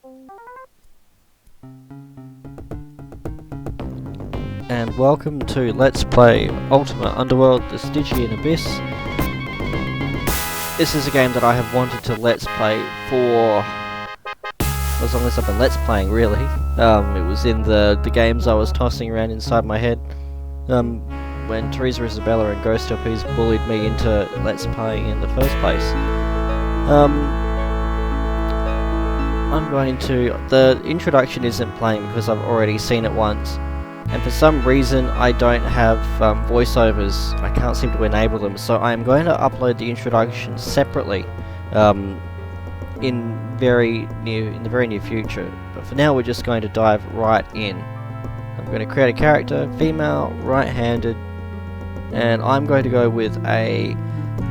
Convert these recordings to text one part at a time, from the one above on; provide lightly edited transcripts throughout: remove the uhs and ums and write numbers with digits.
And welcome to Let's Play Ultima Underworld, the Stygian Abyss. This is a game that I have wanted to Let's Play for as long as I've been Let's Playing, really. It was in the games I was tossing around inside my head when Teresa Isabella and Ghost LPs bullied me into Let's Playing in the first place. I'm going to... The introduction isn't playing because I've already seen it once. And for some reason I don't have voiceovers. I can't seem to enable them, so I am going to upload the introduction separately in the very near future. But for now we're just going to dive right in. I'm going to create a character, female, right-handed, and I'm going to go with a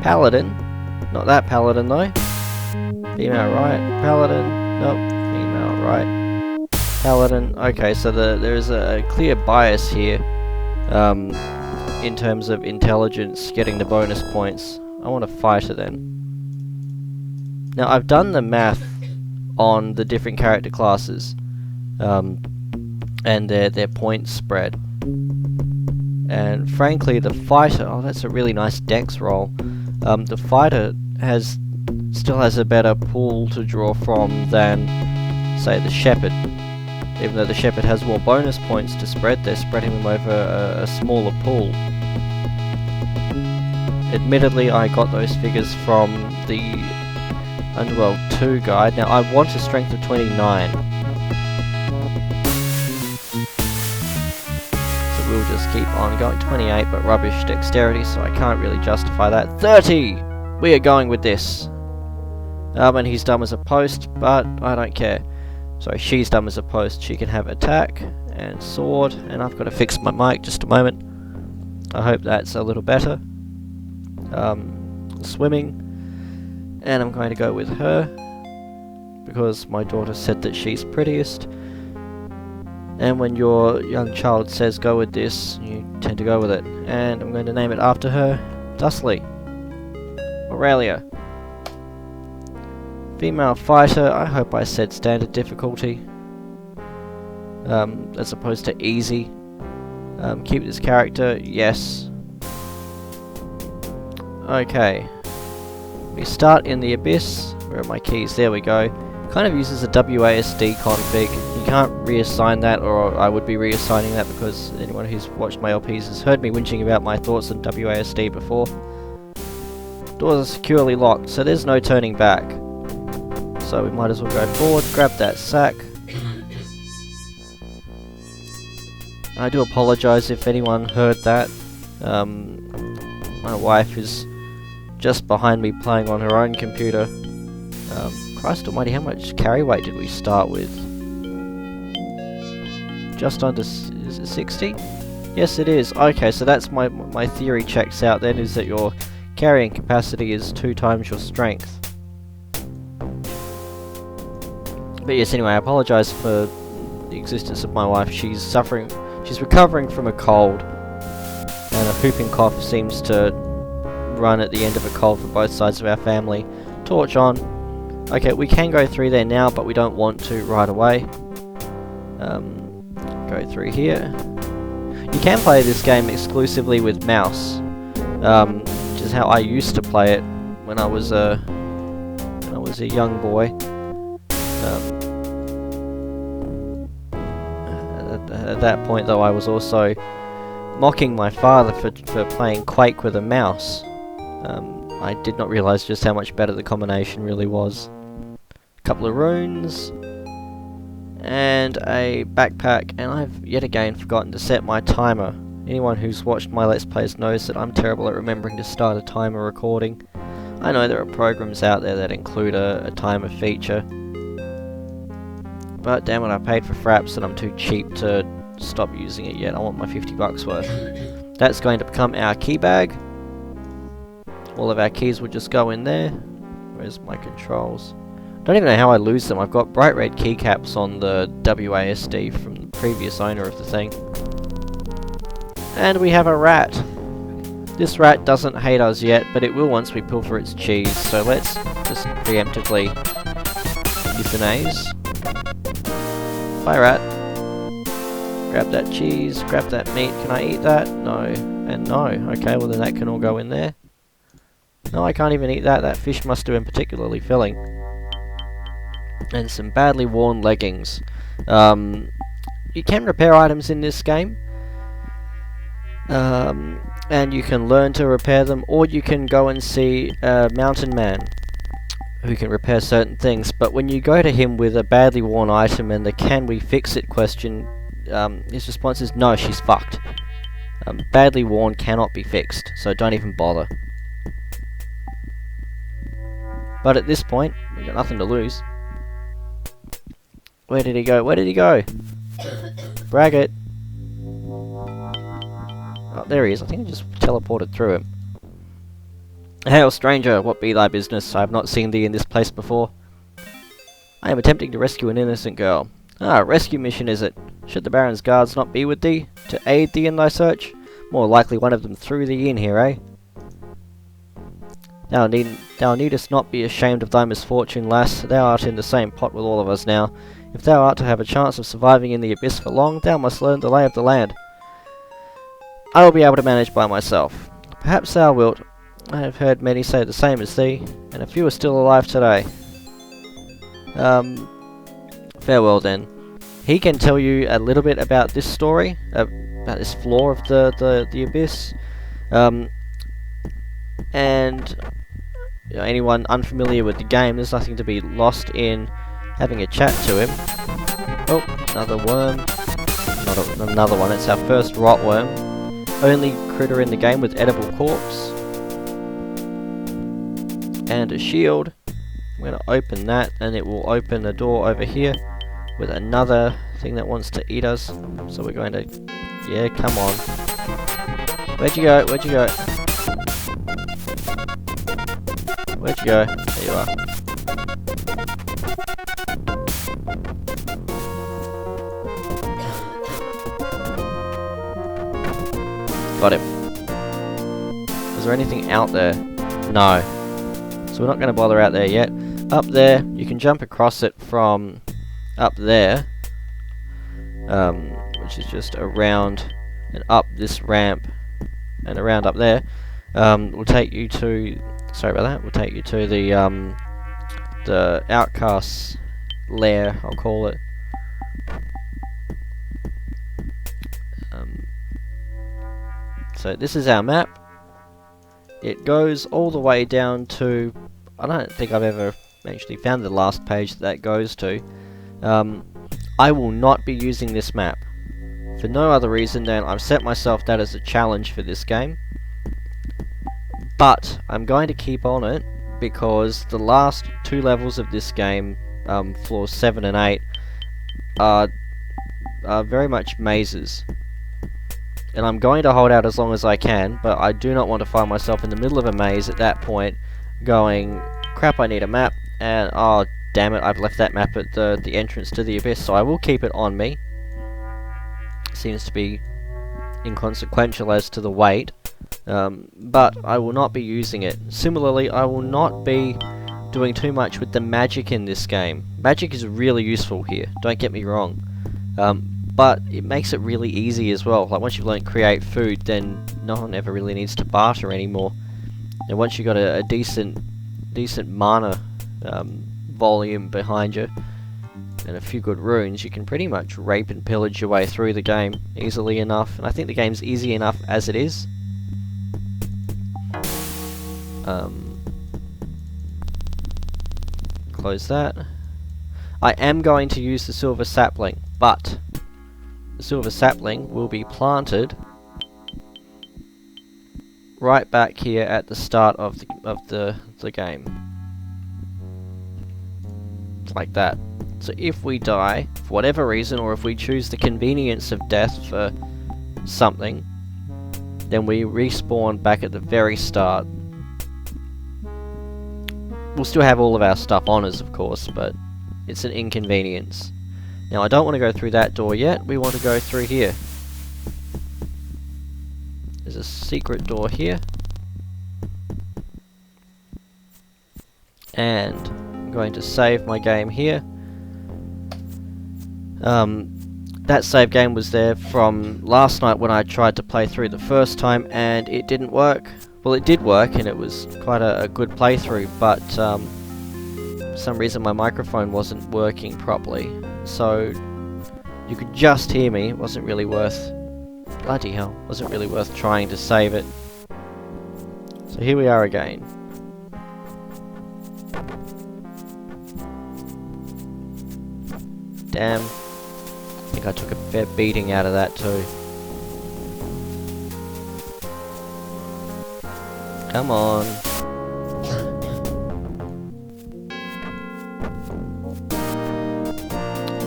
paladin. Not that paladin though. Female right, paladin, nope, female right. Paladin. Okay, so there is a clear bias here in terms of intelligence getting the bonus points. I want a fighter then. Now I've done the math on the different character classes and their point spread. And frankly, the fighter, oh, that's a really nice dex roll. The fighter still has a better pool to draw from than, say, the shepherd. Even though the shepherd has more bonus points to spread, they're spreading them over a smaller pool. Admittedly, I got those figures from the Underworld 2 guide. Now, I want a strength of 29. So we'll just keep on going. 28, but rubbish dexterity, so I can't really justify that. 30! We are going with this. And he's dumb as a post, but I don't care. Sorry, she's dumb as a post. She can have attack and sword, and I've got to fix my mic just a moment. I hope that's a little better. Swimming, and I'm going to go with her because my daughter said that she's prettiest. And when your young child says go with this, you tend to go with it. And I'm going to name it after her, Dustley. Aurelia. Female fighter, I hope I said standard difficulty, as opposed to easy. Keep this character, yes. Okay. We start in the Abyss. Where are my keys? There we go. Kind of uses a WASD config. You can't reassign that, or I would be reassigning that because anyone who's watched my LPs has heard me whinging about my thoughts on WASD before. Doors are securely locked, so there's no turning back. So we might as well go forward, grab that sack. I do apologise if anyone heard that. My wife is just behind me playing on her own computer. Christ almighty, how much carry weight did we start with? Just under, is it 60? Yes it is. Okay, so that's my theory checks out then, is that your carrying capacity is 2 times your strength. But yes, anyway, I apologise for the existence of my wife. She's recovering from a cold, and a whooping cough seems to run at the end of a cold for both sides of our family. Torch on. Okay, we can go through there now, but we don't want to right away. Go through here. You can play this game exclusively with mouse, which is how I used to play it when I was a young boy. At that point though, I was also mocking my father for playing Quake with a mouse. I did not realise just how much better the combination really was. A couple of runes, and a backpack, and I've yet again forgotten to set my timer. Anyone who's watched my Let's Plays knows that I'm terrible at remembering to start a timer recording. I know there are programs out there that include a timer feature, but damn it, I paid for fraps and I'm too cheap to stop using it yet. I want my 50 bucks worth. That's going to become our key bag. All of our keys will just go in there. Where's my controls? Don't even know how I lose them. I've got bright red keycaps on the WASD from the previous owner of the thing. And we have a rat. This rat doesn't hate us yet, but it will once we pilfer its cheese. So let's just preemptively euthanize. Bye, rat. Grab that cheese, grab that meat. Can I eat that? No, and no. Okay, well then that can all go in there. No, I can't even eat that. That fish must have been particularly filling. And some badly worn leggings. You can repair items in this game. And you can learn to repair them, or you can go and see a mountain man who can repair certain things. But when you go to him with a badly worn item and the can we fix it question, his response is no, she's fucked. Badly worn cannot be fixed, so don't even bother. But at this point, we've got nothing to lose. Where did he go? Where did he go? Braggart. Oh, there he is. I think I just teleported through him. Hail, stranger, what be thy business? I have not seen thee in this place before. I am attempting to rescue an innocent girl. Ah, rescue mission is it? Should the Baron's guards not be with thee, to aid thee in thy search? More likely one of them threw thee in here, eh? Thou needest not be ashamed of thy misfortune, lass. Thou art in the same pot with all of us now. If thou art to have a chance of surviving in the abyss for long, thou must learn the lay of the land. I will be able to manage by myself. Perhaps thou wilt. I have heard many say the same as thee, and a few are still alive today. Farewell then. He can tell you a little bit about this story, about this floor of the abyss, and you know, anyone unfamiliar with the game, there's nothing to be lost in having a chat to him. Oh, another worm. Not another one, it's our first rotworm. Only critter in the game with edible corpse. And a shield. I'm going to open that and it will open a door over here with another thing that wants to eat us. So we're going to... yeah, come on. Where'd you go? Where'd you go? Where'd you go? There you are. Got him. Is there anything out there? No. So we're not going to bother out there yet. Up there, you can jump across it from up there, which is just around and up this ramp and around up there. Will take you to... sorry about that. We'll take you to the outcast's lair, I'll call it. So this is our map. It goes all the way down to... I don't think I've ever actually found the last page that goes to. I will not be using this map for no other reason than I've set myself that as a challenge for this game. But I'm going to keep on it because the last two levels of this game, floors 7 and 8, are very much mazes. And I'm going to hold out as long as I can, but I do not want to find myself in the middle of a maze at that point, going, crap, I need a map, and oh, damn it, I've left that map at the entrance to the abyss, so I will keep it on me. Seems to be inconsequential as to the weight, but I will not be using it. Similarly, I will not be doing too much with the magic in this game. Magic is really useful here, don't get me wrong. But it makes it really easy as well. Like once you've learned create food, then no one ever really needs to barter anymore. And once you've got a decent mana volume behind you and a few good runes, you can pretty much rape and pillage your way through the game easily enough. And I think the game's easy enough as it is. Close that. I am going to use the silver sapling, but the silver sapling will be planted right back here at the start of the game. Like that. So if we die, for whatever reason, or if we choose the convenience of death for something, then we respawn back at the very start. We'll still have all of our stuff on us, of course, but it's an inconvenience. Now, I don't want to go through that door yet. We want to go through here. There's a secret door here. And I'm going to save my game here. That save game was there from last night when I tried to play through the first time, and it didn't work. Well, it did work, and it was quite a good playthrough, but for some reason my microphone wasn't working properly, so you could just hear me. It wasn't really worth... bloody hell, wasn't really worth trying to save it. So here we are again. Damn. I think I took a fair beating out of that too. Come on.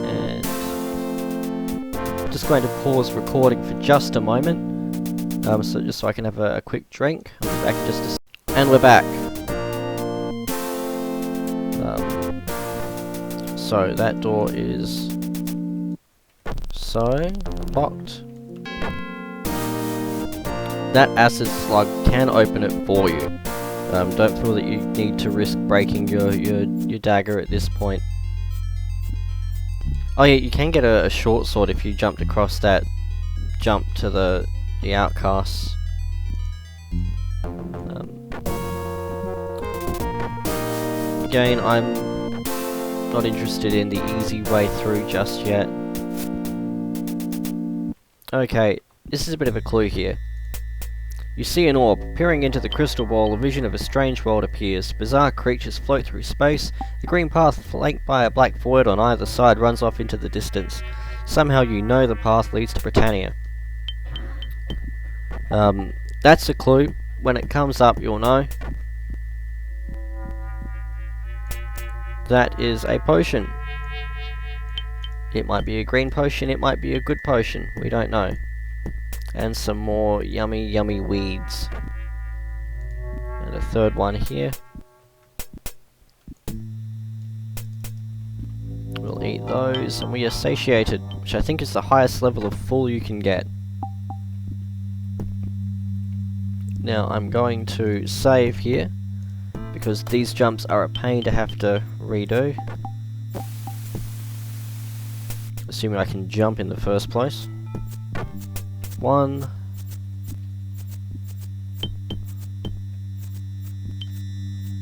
And just going to pause recording for just a moment. So just so I can have a quick drink. I'll be back in just a second. And we're back. So that door is locked. That acid slug can open it for you. Don't feel that you need to risk breaking your dagger at this point. Oh yeah, you can get a short sword if you jumped across that jump to the outcasts. Again, I'm not interested in the easy way through just yet. Okay, this is a bit of a clue here. You see an orb. Peering into the crystal ball, a vision of a strange world appears. Bizarre creatures float through space. The green path, flanked by a black void on either side, runs off into the distance. Somehow you know the path leads to Britannia. That's a clue. When it comes up, you'll know. That is a potion. It might be a green potion, it might be a good potion, we don't know. And some more yummy, yummy weeds. And a third one here. We'll eat those, and we are satiated, which I think is the highest level of full you can get. Now I'm going to save here, because these jumps are a pain to have to redo. Assuming I can jump in the first place. 1.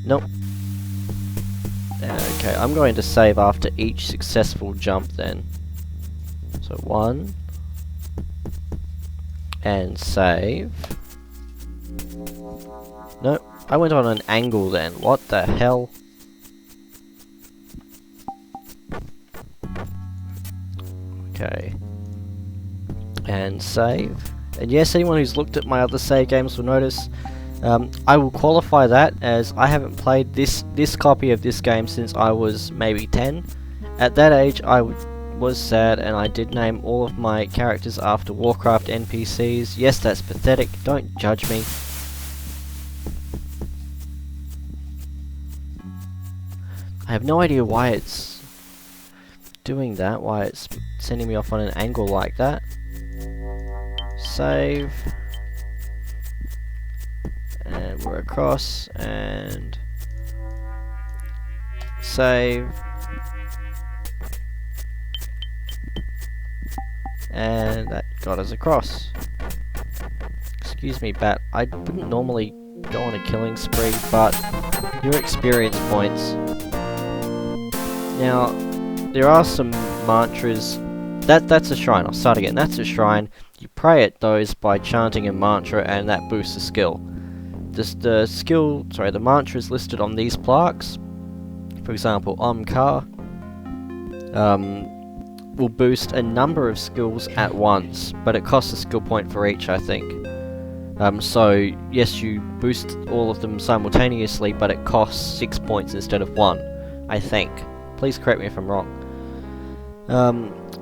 Nope. Okay, I'm going to save after each successful jump then. So 1. And save. Nope, I went on an angle then. What the hell? Okay. And save. And yes, anyone who's looked at my other save games will notice I will qualify that as I haven't played this copy of this game since I was maybe 10. At that age I was sad, and I did name all of my characters after Warcraft NPCs. Yes, that's pathetic, don't judge me. I have no idea why it's doing that, why it's sending me off on an angle like that. Save. And we're across, and save. And that got us across. Excuse me, Bat, I wouldn't normally go on a killing spree, but your experience points. Now, there are some mantras. That's a shrine. I'll start again. That's a shrine. You pray at those by chanting a mantra, and that boosts the skill. The mantra is listed on these plaques. For example, Omkar will boost a number of skills at once, but it costs a skill point for each, I think. So yes, you boost all of them simultaneously, but it costs 6 points instead of 1, I think. Please correct me if I'm wrong.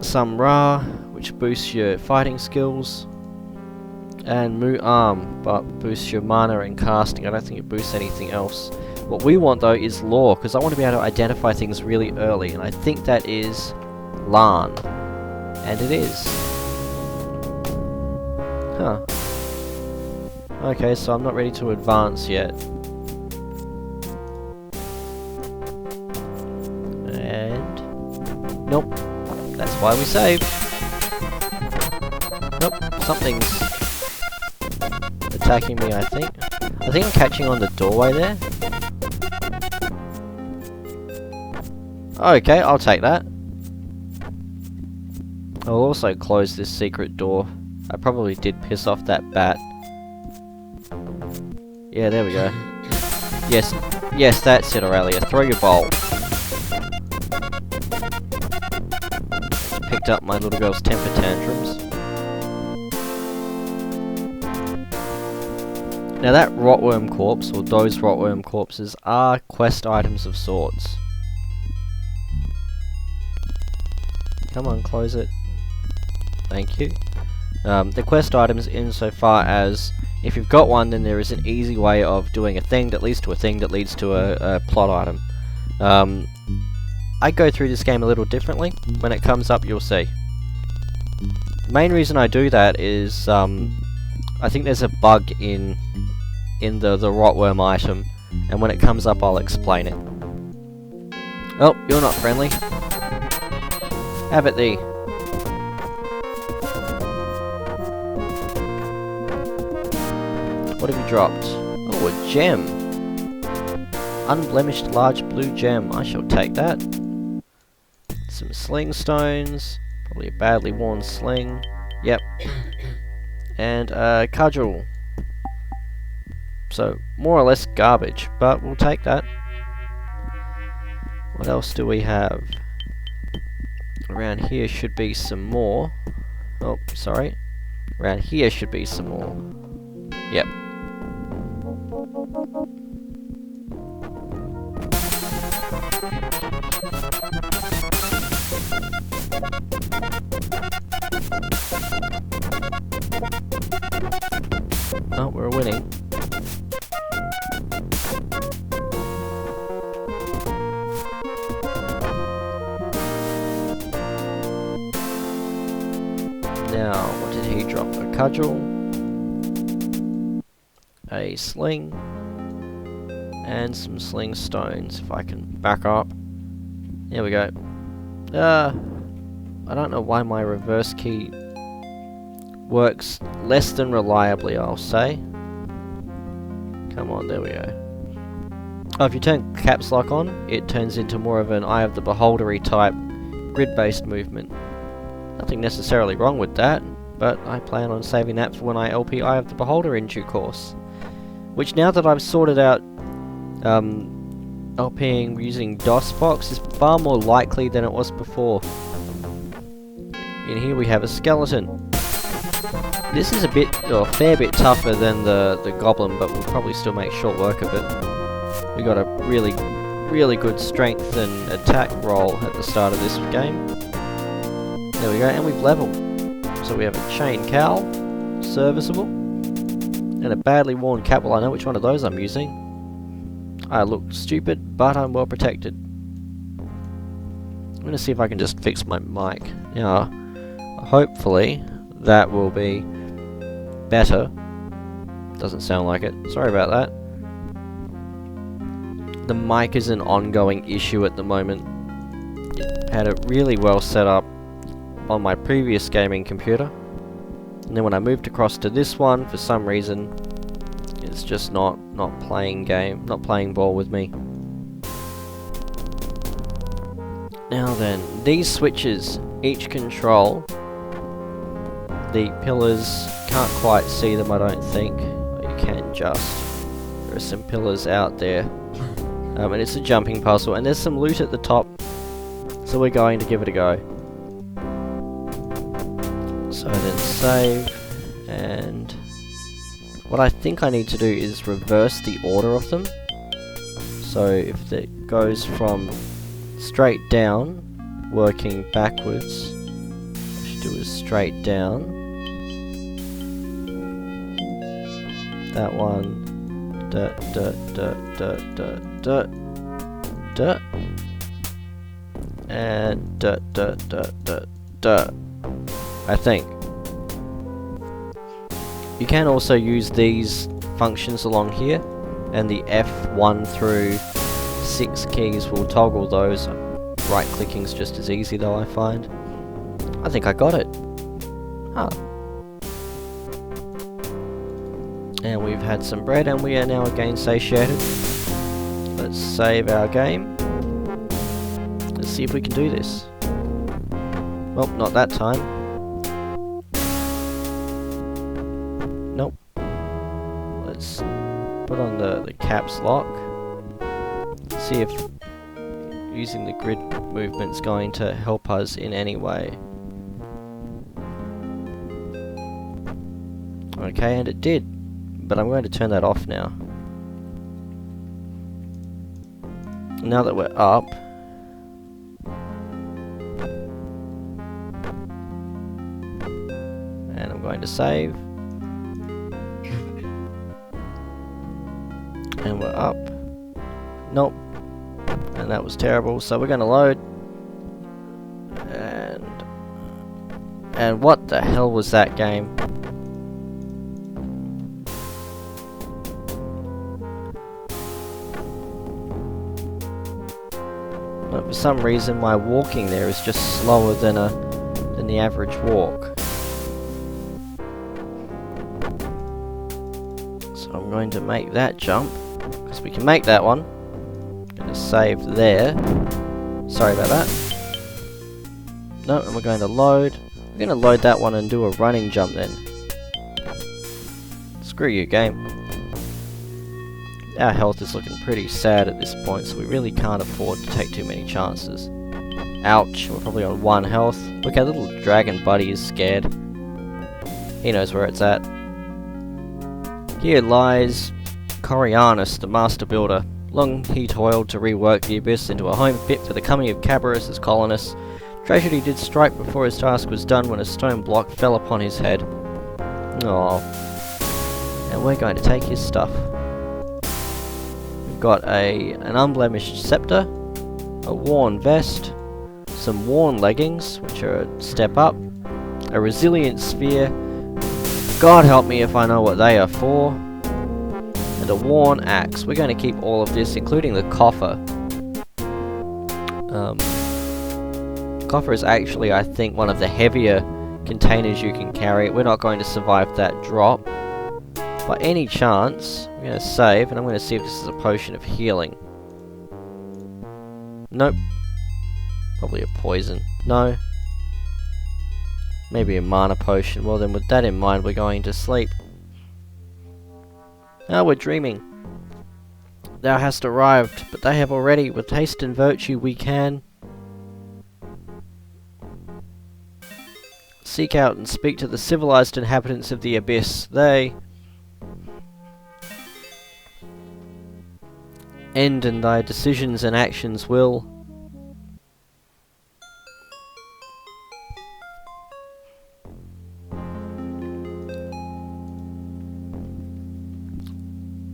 Samra, which boosts your fighting skills, and Mu-Arm, but boosts your mana and casting. I don't think it boosts anything else. What we want though is lore, because I want to be able to identify things really early, and I think that is Lan. And it is. Huh. Okay, so I'm not ready to advance yet. And... nope. That's why we save. Nope, something's attacking me, I think. I think I'm catching on the doorway there. Okay, I'll take that. I'll also close this secret door. I probably did piss off that bat. Yeah, there we go. Yes, yes, that's it, Aurelia. Throw your bowl. Picked up my little girl's temper tantrums. Now that rotworm corpse, or those rotworm corpses, are quest items of sorts. Come on, close it. Thank you. The quest items insofar as if you've got one, then there is an easy way of doing a thing that leads to a thing that leads to a plot item. I go through this game a little differently. When it comes up, you'll see. The main reason I do that is I think there's a bug in the rotworm item, and when it comes up, I'll explain it. Oh, you're not friendly. Have it thee. What have you dropped? Oh, a gem. Unblemished large blue gem. I shall take that. Some sling stones. Probably a badly worn sling. Yep. And a cudgel. So, more or less garbage, but we'll take that. What else do we have? Around here should be some more. Oh, sorry. Around here should be some more. Yep. Oh, we're winning. Now, what did he drop? A cudgel, a sling, and some sling stones, if I can back up. There we go. I don't know why my reverse key works less than reliably, I'll say. Come on, there we go. Oh, if you turn caps lock on, it turns into more of an Eye of the Beholder-y type grid-based movement. Nothing necessarily wrong with that, but I plan on saving that for when I LP Eye of the Beholder in due course. Which, now that I've sorted out LPing using DOSBox, is far more likely than it was before. In here we have a skeleton. This is a fair bit tougher than the goblin, but we'll probably still make short work of it. We got a really good strength and attack roll at the start of this game. There we go, and we've leveled. So we have a chain cowl, serviceable, and a badly worn cap. Well, I know which one of those I'm using. I look stupid, but I'm well protected. I'm going to see if I can just fix my mic. Now, hopefully that will be better. Doesn't sound like it. Sorry about that. The mic is an ongoing issue at the moment. I had it really well set up on my previous gaming computer, and then when I moved across to this one, for some reason it's just not playing ball with me. Now then, these switches each control the pillars. Can't quite see them, I don't think. But you can just. There are some pillars out there, and it's a jumping puzzle, and there's some loot at the top, so we're going to give it a go. So then save, and what I think I need to do is reverse the order of them. So if it goes from straight down, working backwards, what I should do is straight down. That one, and I think. You can also use these functions along here, and the F1 through 6 keys will toggle those. Right clicking's just as easy though, I find. I think I got it. Ah. And we've had some bread and we are now again satiated. Let's save our game. Let's see if we can do this. Well, not that time. Nope. Let's put on the caps lock. See if using the grid movement's going to help us in any way. Okay, and it did. But I'm going to turn that off now. Now that we're up, and I'm going to save, and we're up. Nope, and that was terrible. So we're going to load, and what the hell was that game? But for some reason my walking there is just slower than the average walk. So I'm going to make that jump, because we can make that one. I'm going to save there. Sorry about that. No, and we're going to load. We're going to load that one and do a running jump then. Screw you, game. Our health is looking pretty sad at this point, so we really can't afford to take too many chances. Ouch, we're probably on 1 health. Look, our little dragon buddy is scared. He knows where it's at. Here lies Corianus, the master builder. Long he toiled to rework the abyss into a home fit for the coming of Cabarrus as colonists. Tragedy did strike before his task was done when a stone block fell upon his head. Aww. And we're going to take his stuff. Got an unblemished scepter, a worn vest, some worn leggings, which are a step up, a resilient sphere, God help me if I know what they are for, and a worn axe. We're going to keep all of this, including the coffer. Coffer is actually, I think, one of the heavier containers you can carry. We're not going to survive that drop. By any chance, I'm going to save, and I'm going to see if this is a potion of healing. Nope. Probably a poison. No. Maybe a mana potion. Well then, with that in mind, we're going to sleep. Ah, we're dreaming. Thou hast arrived, but they have already. With haste and virtue we can seek out and speak to the civilized inhabitants of the abyss. They end in thy decisions and actions will.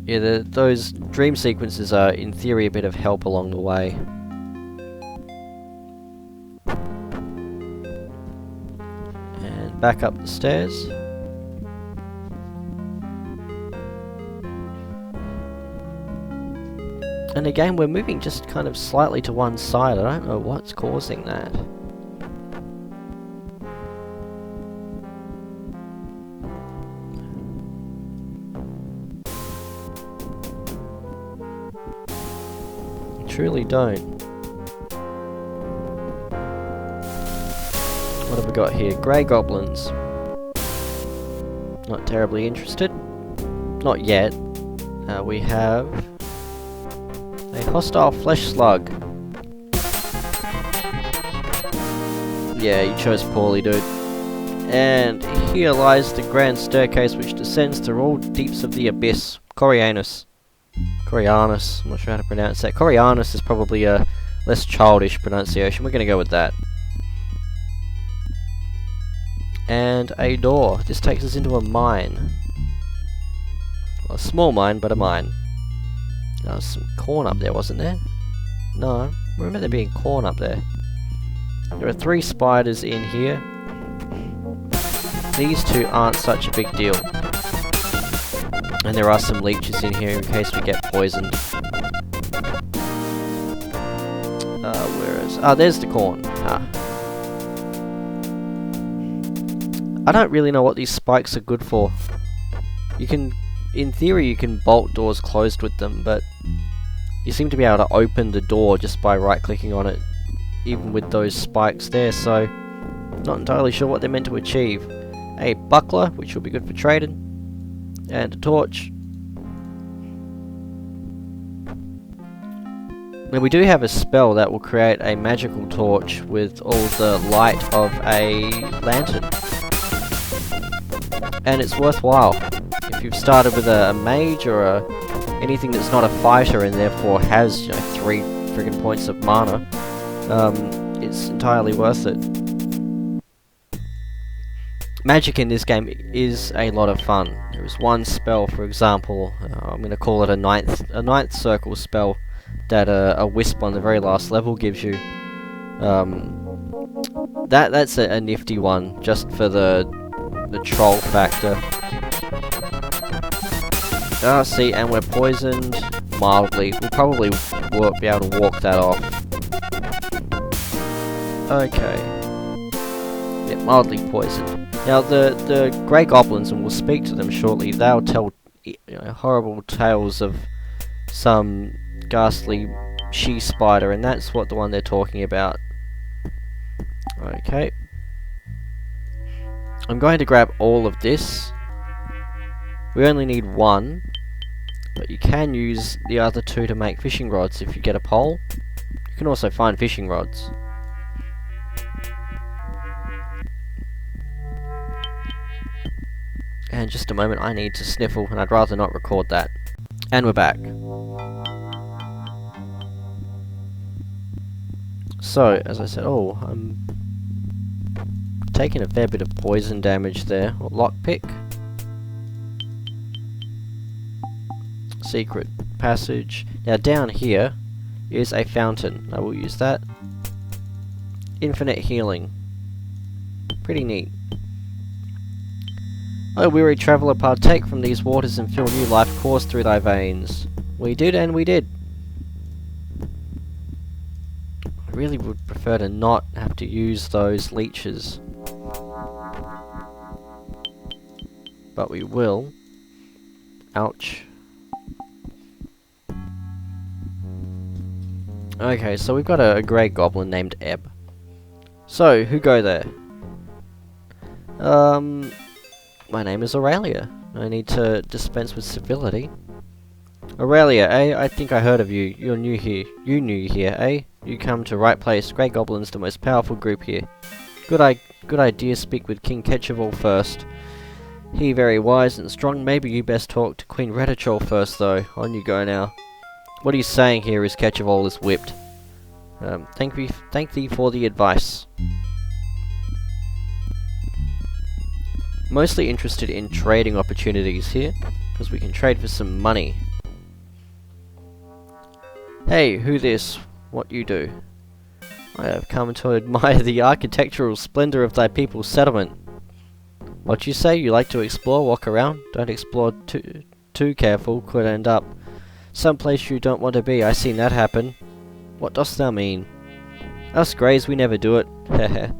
Yeah, those dream sequences are, in theory, a bit of help along the way. And back up the stairs. And again, we're moving just kind of slightly to one side. I don't know what's causing that. I truly don't. What have we got here? Grey goblins. Not terribly interested. Not yet. We have a hostile flesh slug. Yeah, you chose poorly, dude. And here lies the grand staircase which descends through all deeps of the abyss. Corianus. Corianus. I'm not sure how to pronounce that. Corianus is probably a less childish pronunciation. We're going to go with that. And a door. This takes us into a mine. Well, a small mine, but a mine. There was some corn up there, wasn't there? No, I remember there being corn up there. There are 3 spiders in here. These 2 aren't such a big deal. And there are some leeches in here in case we get poisoned. Where is... Ah, there's the corn. Ah. I don't really know what these spikes are good for. You can, in theory, you can bolt doors closed with them, but you seem to be able to open the door just by right-clicking on it, even with those spikes there, so not entirely sure what they're meant to achieve. A buckler, which will be good for trading, and a torch. Now we do have a spell that will create a magical torch with all the light of a lantern. And it's worthwhile. If you've started with a mage or anything that's not a fighter and therefore has 3 friggin' points of mana, it's entirely worth it. Magic in this game is a lot of fun. There is one spell, for example, I'm going to call it a ninth circle spell, that a wisp on the very last level gives you. That's a nifty one, just for the troll factor. See, and we're poisoned mildly. We'll probably be able to walk that off. Okay. Yeah, mildly poisoned. Now the grey goblins, and we'll speak to them shortly, they'll tell horrible tales of some ghastly she-spider, and that's what the one they're talking about. Okay. I'm going to grab all of this. We only need 1, but you can use the other 2 to make fishing rods if you get a pole. You can also find fishing rods. And just a moment, I need to sniffle, and I'd rather not record that. And we're back. So, as I said, I'm taking a fair bit of poison damage there. Lockpick. Secret passage. Now down here is a fountain. I will use that. Infinite healing. Pretty neat. O weary traveller, partake from these waters and feel new life course through thy veins. We did, and we did. I really would prefer to not have to use those leeches. But we will. Ouch. Okay, so we've got a grey goblin named Ebb. So, who go there? My name is Aurelia. I need to dispense with civility. Aurelia, I think I heard of you. You're new here. You new here, eh? You come to right place. Grey Goblin's the most powerful group here. Good idea, speak with King Ketchivall first. He very wise and strong. Maybe you best talk to Queen Retichol first, though. On you go now. What he's saying here is Ketchivall is whipped. Thank thee for the advice. Mostly interested in trading opportunities here, because we can trade for some money. Hey, who this? What you do? I have come to admire the architectural splendor of thy people's settlement. What you say? You like to explore, walk around? Don't explore too careful, could end up someplace you don't want to be. I seen that happen. What dost thou mean? Us greys, we never do it. Heh.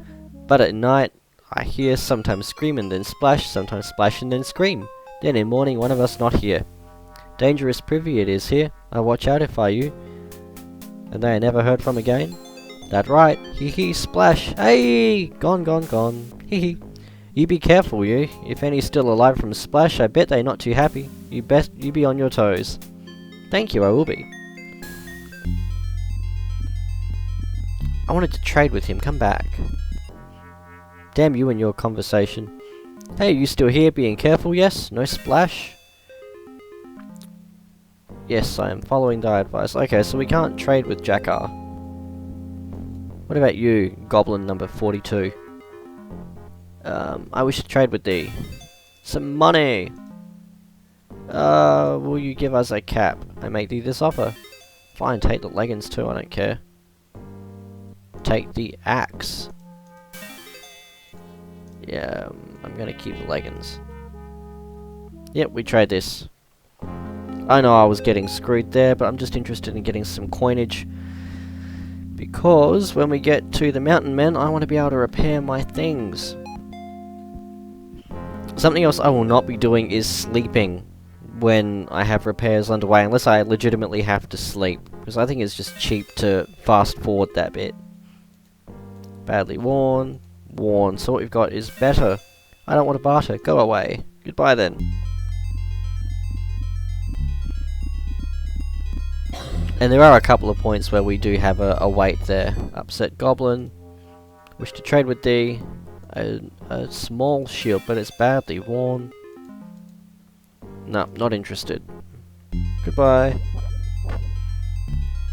But at night, I hear sometimes scream and then splash, sometimes splash and then scream. Then in morning, one of us not here. Dangerous privy it is here. I watch out if I you. And they are never heard from again? That right. Hee hee, splash. Hey! Gone, gone, gone. Hee hee. You be careful, you. If any's still alive from splash, I bet they not too happy. You be on your toes. Thank you, I will be. I wanted to trade with him. Come back. Damn you and your conversation. Hey, you still here being careful, yes? No splash? Yes, I am following thy advice. Okay, so we can't trade with Jakar. What about you, Goblin number 42? I wish to trade with thee. Some money! Will you give us a cap? I make thee this offer. Fine, take the leggings too, I don't care. Take the axe. Yeah, I'm gonna keep the leggings. Yep, we trade this. I know I was getting screwed there, but I'm just interested in getting some coinage. Because when we get to the mountain men, I want to be able to repair my things. Something else I will not be doing is sleeping when I have repairs underway, unless I legitimately have to sleep, because I think it's just cheap to fast forward that bit. Badly worn, worn, so what we've got is better. I don't want to barter, go away. Goodbye then. And there are a couple of points where we do have a wait there. Upset goblin, wish to trade with D, a small shield, but it's badly worn. No, not interested. Goodbye.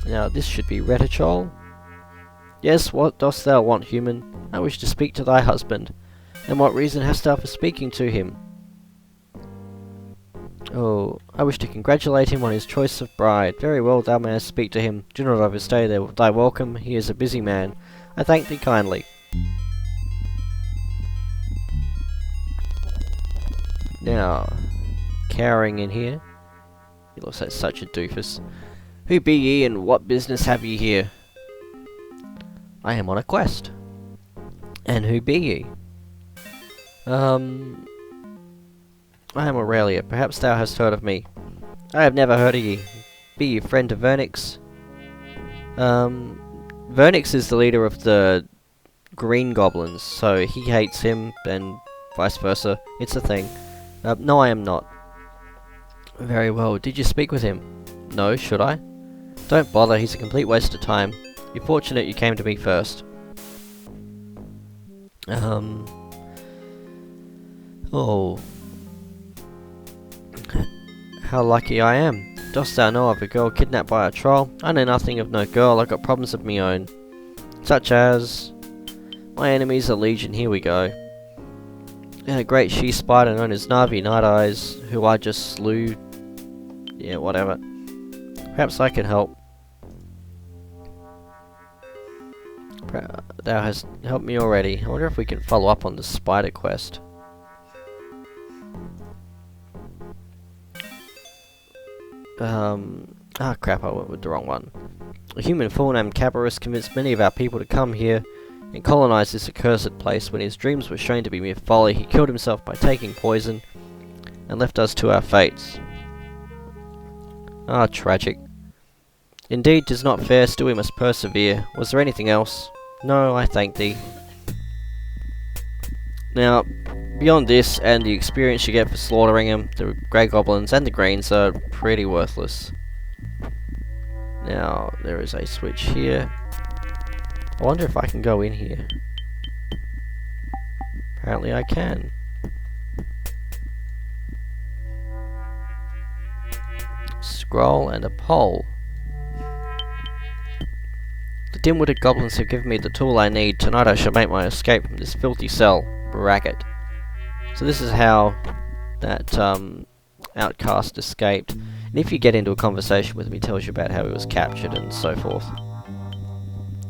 Now this should be Retichol. Yes, what dost thou want, human? I wish to speak to thy husband. And what reason hast thou for speaking to him? Oh, I wish to congratulate him on his choice of bride. Very well, thou mayest speak to him. Do not overstay thy welcome. He is a busy man. I thank thee kindly. Now, cowering in here. He looks like such a doofus. Who be ye, and what business have ye here? I am on a quest. And who be ye? I am Aurelia. Perhaps thou hast heard of me. I have never heard of ye. Be ye friend to Vernix? Vernix is the leader of the green goblins, so he hates him, and vice versa. It's a thing. No, I am not. Very well. Did you speak with him? No, should I? Don't bother, he's a complete waste of time. You're fortunate you came to me first. Oh. How lucky I am. Dost thou know of a girl kidnapped by a troll? I know nothing of no girl, I've got problems of me own. Such as... My enemies are legion, here we go. And a great she-spider known as Navi Night Eyes, who I just slew. Yeah, whatever. Perhaps I can help. Thou hast helped me already. I wonder if we can follow up on the spider quest. Crap, I went with the wrong one. A human fool named Cabarrus convinced many of our people to come here and colonize this accursed place. When his dreams were shown to be mere folly, he killed himself by taking poison and left us to our fates. Ah, tragic. Indeed, 'tis not fair, still we must persevere. Was there anything else? No, I thank thee. Now, beyond this, and the experience you get for slaughtering them, the grey goblins and the greens are pretty worthless. Now, there is a switch here. I wonder if I can go in here. Apparently I can. Scroll and a pole. The dim-witted goblins have given me the tool I need. Tonight I shall make my escape from this filthy cell. Bracket. So this is how that outcast escaped. And if you get into a conversation with him, he tells you about how he was captured and so forth.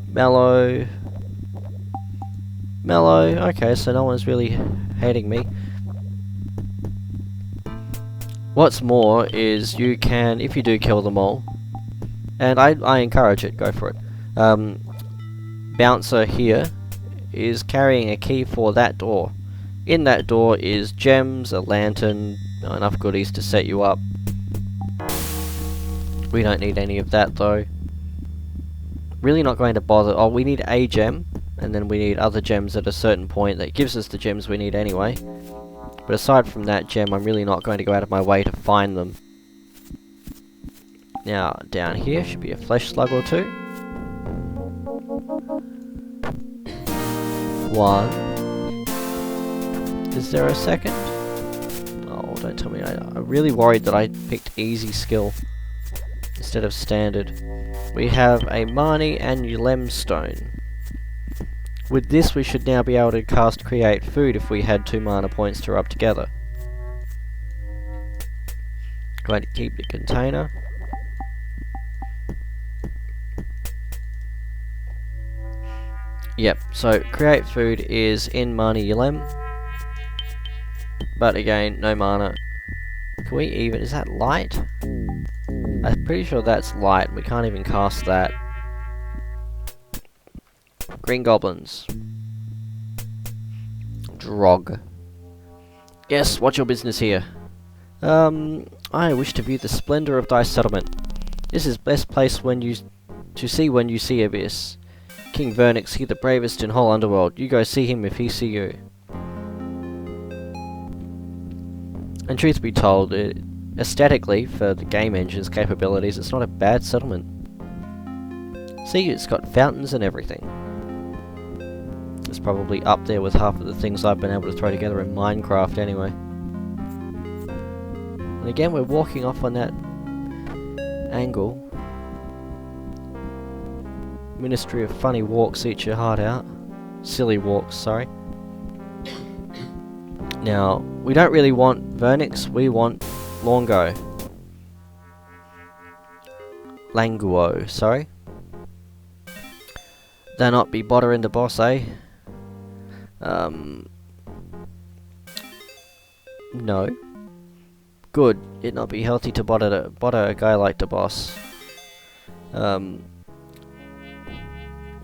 Mellow. Mellow. Okay, so no one's really hating me. What's more is you can, if you do kill them all, and I encourage it, go for it. Bouncer here is carrying a key for that door. In that door is gems, a lantern, enough goodies to set you up. We don't need any of that though. Really not going to bother. Oh, we need a gem, and then we need other gems at a certain point that gives us the gems we need anyway. But aside from that gem, I'm really not going to go out of my way to find them. Now, down here should be a flesh slug or two. One. Is there a second? Oh, don't tell me. I'm really worried that I picked easy skill instead of standard. We have a Marnie and Ulem stone. With this we should now be able to cast Create Food if we had 2 mana points to rub together. Going to keep the container. Yep, so Create Food is in Marnie Ulem. But again, no mana. Can we even... is that light? I'm pretty sure that's light. We can't even cast that. Green goblins. Drog. Yes, what's your business here? I wish to view the splendor of thy settlement. This is best place to see when you see Abyss. King Vernix, he the bravest in whole underworld. You go see him if he see you. And truth be told, aesthetically, for the game engine's capabilities, it's not a bad settlement. See, it's got fountains and everything. It's probably up there with half of the things I've been able to throw together in Minecraft anyway. And again, we're walking off on that angle. Ministry of Funny Walks eat your heart out. Silly walks, sorry. Now, we don't really want Vernix, we want Longo. Languo, sorry. They'll not be bothering the boss, eh? No. Good. It not be healthy to bother a guy like the boss. Well,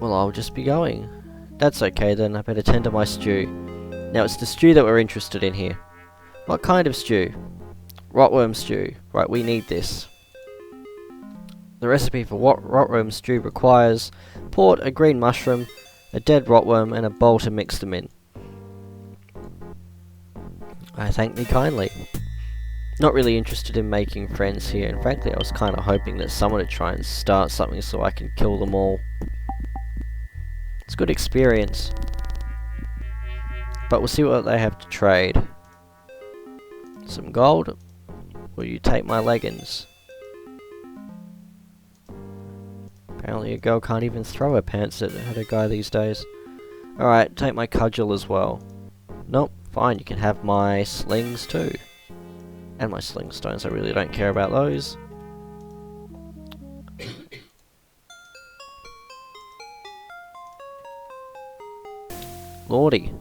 I'll just be going. That's okay then, I better tend to my stew. Now it's the stew that we're interested in here. What kind of stew? Rotworm stew. Right, we need this. The recipe for what rotworm stew requires port, a green mushroom, a dead rotworm, and a bowl to mix them in. I thank thee kindly. Not really interested in making friends here, and frankly I was kind of hoping that someone would try and start something so I can kill them all. It's good experience. But we'll see what they have to trade. Some gold? Will you take my leggings? Apparently a girl can't even throw her pants at a guy these days. Alright, take my cudgel as well. Nope, fine, you can have my slings too. And my sling stones, I really don't care about those. Lordy.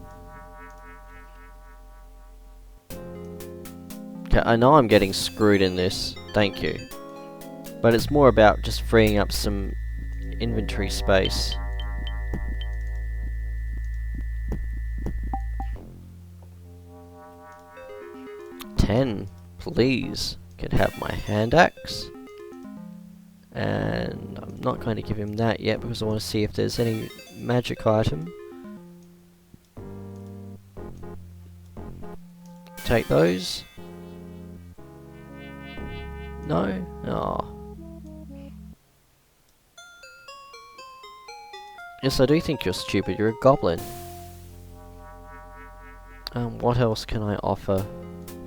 Okay, I know I'm getting screwed in this, thank you. But it's more about just freeing up some inventory space. $10, please. Can have my hand axe. And I'm not going to give him that yet because I want to see if there's any magic item. Take those. No? Oh. Yes, I do think you're stupid. You're a goblin. What else can I offer?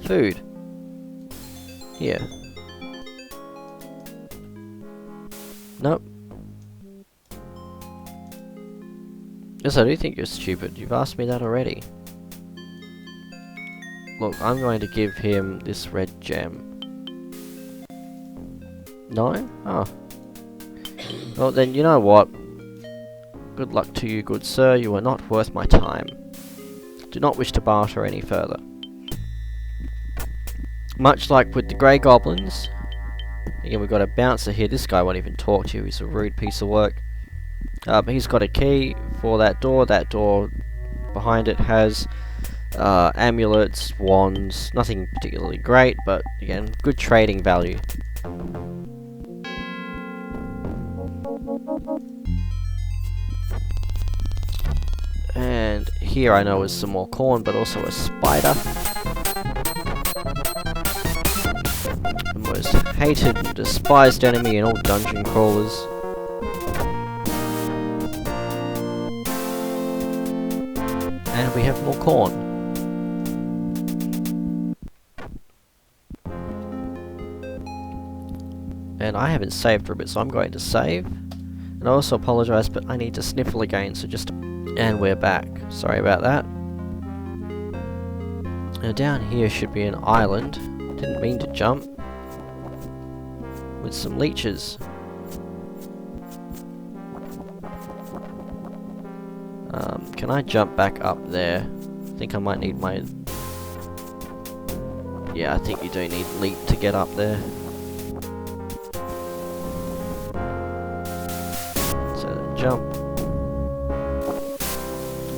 Food. Here. Nope. Yes, I do think you're stupid. You've asked me that already. Look, I'm going to give him this red gem. No? Oh. Well then, you know what? Good luck to you, good sir. You are not worth my time. Do not wish to barter any further. Much like with the grey goblins. Again, we've got a bouncer here. This guy won't even talk to you. He's a rude piece of work. He's got a key for that door. That door behind it has amulets, wands. Nothing particularly great, but again, good trading value. And here I know is some more corn, but also a spider. The most hated and despised enemy in all dungeon crawlers. And we have more corn. And I haven't saved for a bit, so I'm going to save. And I also apologise, but I need to sniffle again, so just... And we're back. Sorry about that. Now down here should be an island. Didn't mean to jump. With some leeches. Can I jump back up there? I think I might need my... Yeah, I think you do need leap to get up there. So then jump.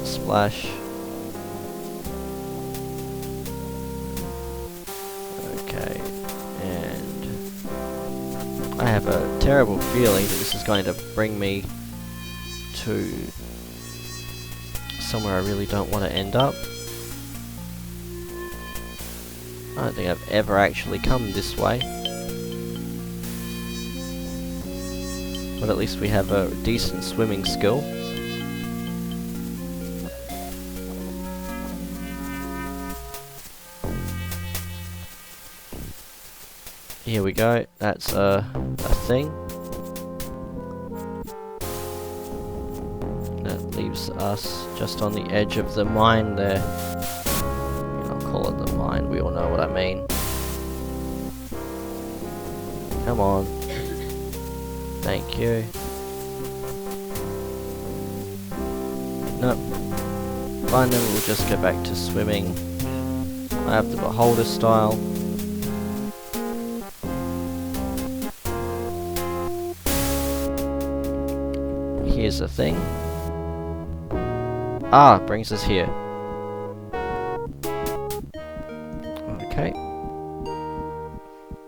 Splash. I have a terrible feeling that this is going to bring me to somewhere I really don't want to end up. I don't think I've ever actually come this way. But at least we have a decent swimming skill. Here we go, that's a thing. That leaves us just on the edge of the mine there. I'll call it the mine, we all know what I mean. Come on. Thank you. Nope. Fine, then we'll just go back to swimming. I have the beholder style. Here's the thing. Ah, brings us here. Okay.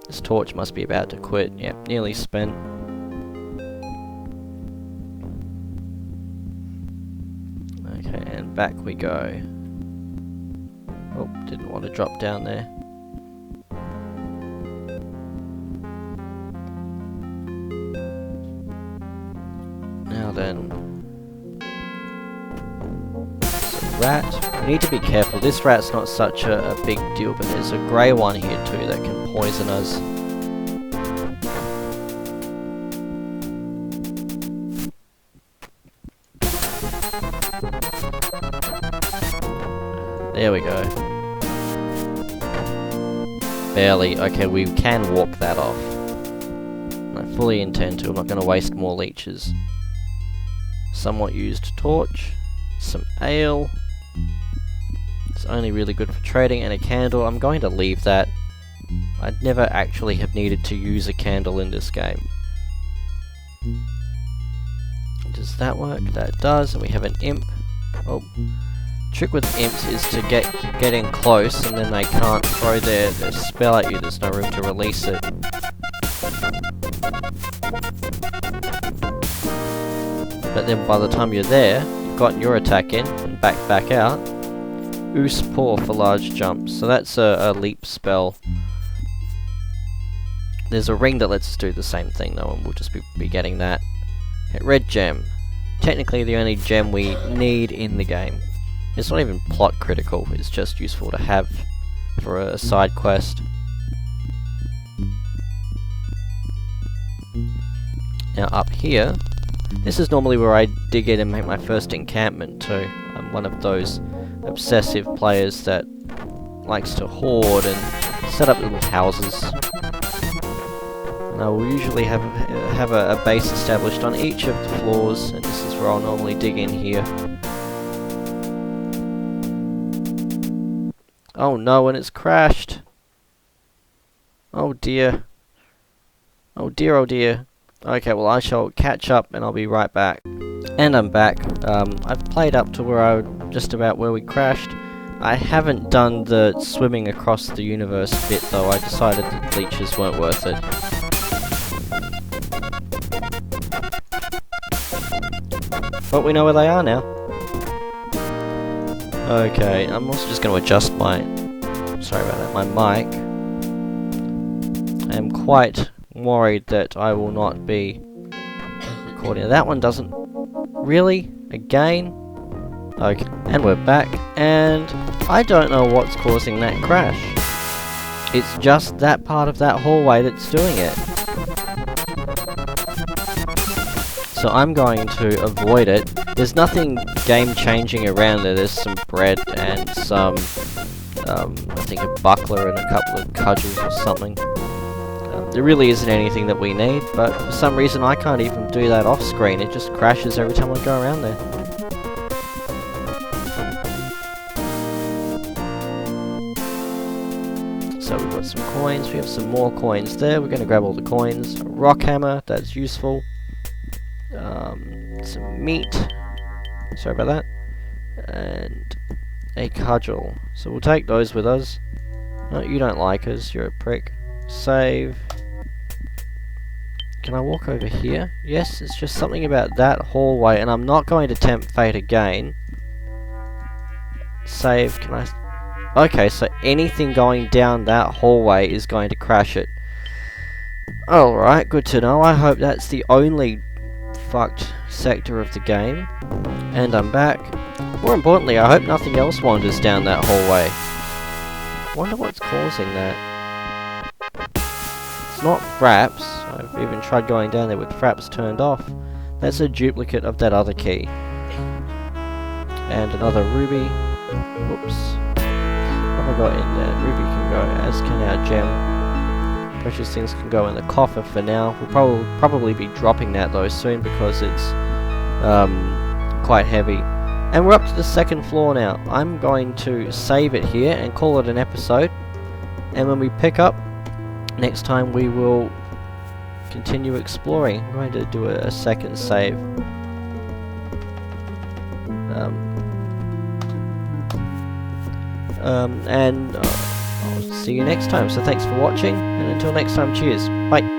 This torch must be about to quit. Yep, nearly spent. Okay, and back we go. Oh, didn't want to drop down there. Now then. Rat. We need to be careful. This rat's not such a big deal, but there's a grey one here too that can poison us. There we go. Barely. Okay, we can walk that off. I fully intend to. I'm not going to waste more leeches. Somewhat used torch. Some ale. It's only really good for trading, and a candle. I'm going to leave that. I'd never actually have needed to use a candle in this game. Does that work? That does, and we have an imp. Oh. Trick with imps is to get in close, and then they can't throw their spell at you. There's no room to release it. But then by the time you're there, you've gotten your attack in, and back out. Oos paw for large jumps. So that's a leap spell. There's a ring that lets us do the same thing though, and we'll just be getting that. Okay, red gem. Technically the only gem we need in the game. It's not even plot critical, it's just useful to have for a side quest. Now up here, this is normally where I dig in and make my first encampment too. I'm one of those obsessive players that likes to hoard and set up little houses. And I will usually have a base established on each of the floors, and this is where I'll normally dig in here. Oh no, and it's crashed! Oh dear. Oh dear, oh dear. Okay, well I shall catch up and I'll be right back. And I'm back. I've played up to just about where we crashed. I haven't done the swimming across the universe bit though. I decided that leeches weren't worth it. But we know where they are now. Okay, I'm also just going to adjust my... Sorry about that, my mic. I am quite worried that I will not be recording. That one doesn't... Really? Again? Okay, and we're back, and I don't know what's causing that crash. It's just that part of that hallway that's doing it. So I'm going to avoid it. There's nothing game-changing around there. There's some bread and some, I think a buckler and a couple of cudgels or something. There really isn't anything that we need, but for some reason I can't even do that off screen. It just crashes every time I go around there. So we've got some coins, we have some more coins there. We're going to grab all the coins. A rock hammer, that's useful. Some meat. Sorry about that. And a cudgel. So we'll take those with us. No, you don't like us, you're a prick. Save. Can I walk over here? Yes, it's just something about that hallway, and I'm not going to tempt fate again. Save, can I... Okay, so anything going down that hallway is going to crash it. Alright, good to know. I hope that's the only fucked sector of the game. And I'm back. More importantly, I hope nothing else wanders down that hallway. Wonder what's causing that. It's not fraps. I've even tried going down there with fraps turned off. That's a duplicate of that other key. And another ruby. Oops. What have I got in there? Ruby can go, as can our gem. Precious things can go in the coffer for now. We'll probably be dropping that though soon because it's quite heavy. And we're up to the second floor now. I'm going to save it here and call it an episode. And when we pick up next time, we will continue exploring. I'm going to do a second save. And I'll see you next time. So thanks for watching, and until next time, cheers. Bye.